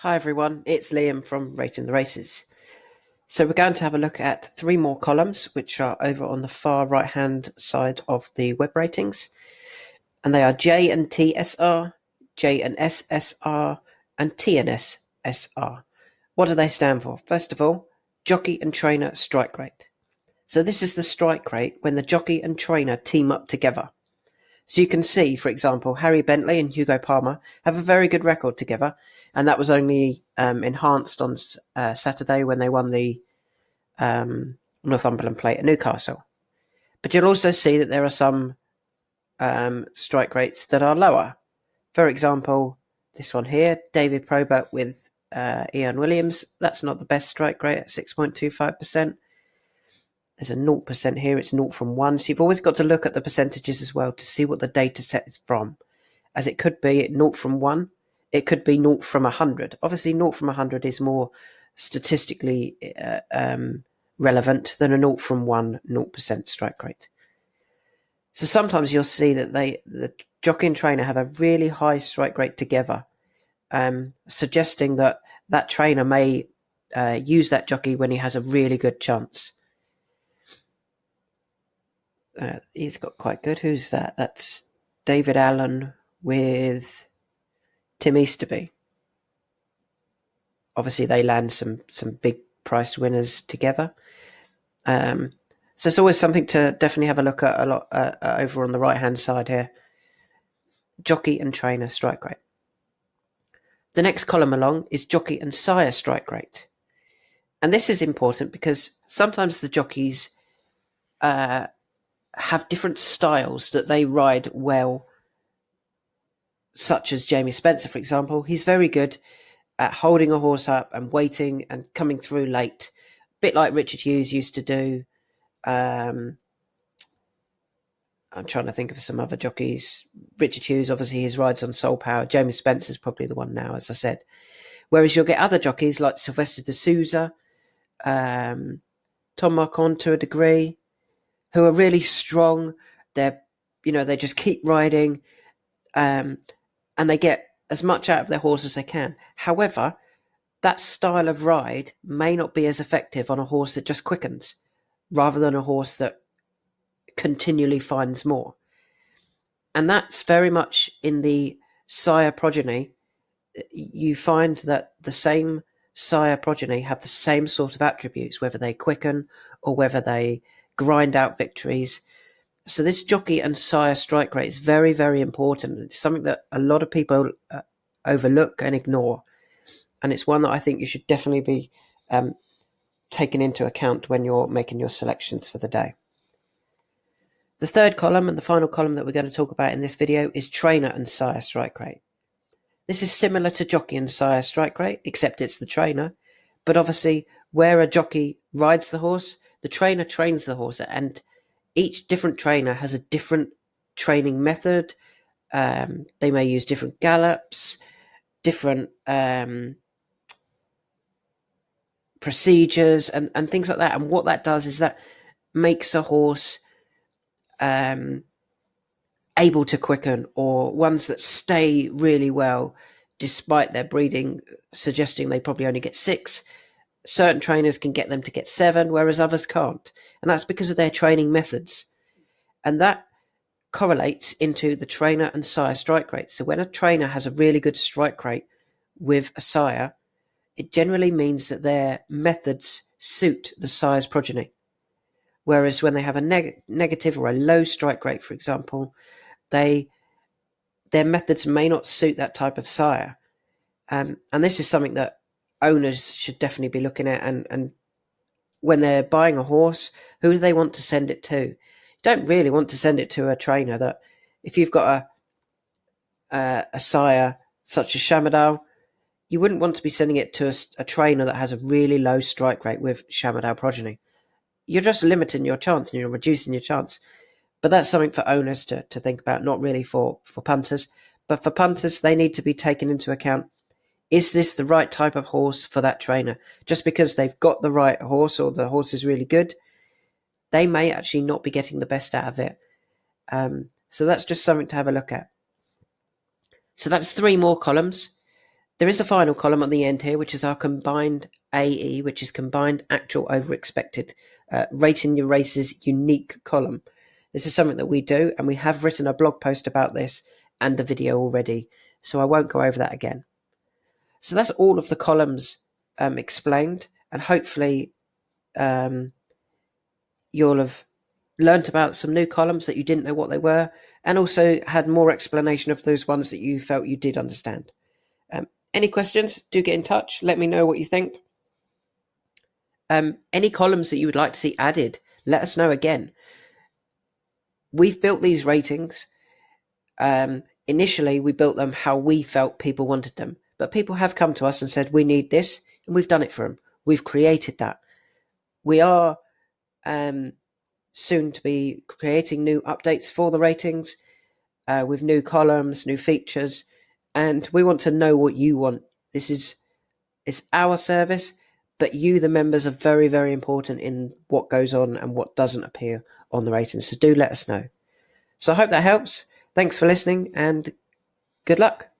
Hi everyone, it's Liam from Rating the Races. So we're going to have a look at three more columns, which are over on the far right hand side of the web ratings. And they are J and TSR, J and SSR, and T and SSR. What do they stand for? First of all, jockey and trainer strike rate. So this is the strike rate when the jockey and trainer team up together. So you can see, for example, Harry Bentley and Hugo Palmer have a very good record together, and that was only enhanced on Saturday when they won the Northumberland Plate at Newcastle. But you'll also see that there are some strike rates that are lower. For example, this one here, David Probert with Ian Williams. That's not the best strike rate at 6.25%. There's a 0% here, it's 0 from 1. So you've always got to look at the percentages as well to see what the data set is from. As it could be 0 from 1, it could be 0 from 100. Obviously 0 from 100 is more statistically relevant than a 0 from 1 0% strike rate. So sometimes you'll see that the jockey and trainer have a really high strike rate together, suggesting that that trainer may use that jockey when he has a really good chance. He's got quite good. Who's that? That's David Allen with Tim Easterby. Obviously, they land some big price winners together. So it's always something to definitely have a look at a lot over on the right hand side here. Jockey and trainer strike rate. The next column along is jockey and sire strike rate. And this is important because sometimes the jockeys have different styles that they ride well, such as Jamie Spencer, for example. He's very good at holding a horse up and waiting and coming through late, a bit like Richard Hughes used to do. I'm trying to think of some other jockeys. Richard Hughes, obviously, his rides on Soul Power. Jamie Spencer's probably the one now, as I said. Whereas you'll get other jockeys like Sylvester de Souza, Tom Marquand to a degree, who are really strong. They just keep riding, and they get as much out of their horse as they can. However, that style of ride may not be as effective on a horse that just quickens, rather than a horse that continually finds more. And that's very much in the sire progeny. You find that the same sire progeny have the same sort of attributes, whether they quicken or whether they grind out victories. So this jockey and sire strike rate is very, very important. It's something that a lot of people overlook and ignore. And it's one that I think you should definitely be taken into account when you're making your selections for the day. The third column and the final column that we're going to talk about in this video is trainer and sire strike rate. This is similar to jockey and sire strike rate, except it's the trainer. But obviously, where a jockey rides the horse, the trainer trains the horse, and each different trainer has a different training method. They may use different gallops, different procedures, and things like that. And what that does is that makes a horse able to quicken, or ones that stay really well despite their breeding suggesting they probably only get 6. Certain trainers can get them to get 7, whereas others can't. And that's because of their training methods. And that correlates into the trainer and sire strike rate. So when a trainer has a really good strike rate with a sire, it generally means that their methods suit the sire's progeny. Whereas when they have a negative or a low strike rate, for example, their methods may not suit that type of sire. And this is something that owners should definitely be looking at. And when they're buying a horse, who do they want to send it to? You don't really want to send it to a trainer that, if you've got a sire such as Shamadal, you wouldn't want to be sending it to a trainer that has a really low strike rate with Shamadal progeny. You're just limiting your chance and you're reducing your chance. But that's something for owners to think about, not really for punters. But for punters, they need to be taken into account. Is this the right type of horse for that trainer? Just because they've got the right horse or the horse is really good, they may actually not be getting the best out of it. So that's just something to have a look at. So that's 3 more columns. There is a final column on the end here, which is our combined AE, which is combined actual over expected, rating your races unique column. This is something that we do, and we have written a blog post about this and a video already, so I won't go over that again. So that's all of the columns explained, and hopefully you'll have learnt about some new columns that you didn't know what they were, and also had more explanation of those ones that you felt you did understand. Any questions, do get in touch. Let me know what you think. Any columns that you would like to see added, let us know again. We've built these ratings. Initially, we built them how we felt people wanted them. But people have come to us and said, we need this, and we've done it for them. We've created that. We are soon to be creating new updates for the ratings with new columns, new features, and we want to know what you want. This is our service, but you, the members, are very, very important in what goes on and what doesn't appear on the ratings. So do let us know. So I hope that helps. Thanks for listening, and good luck.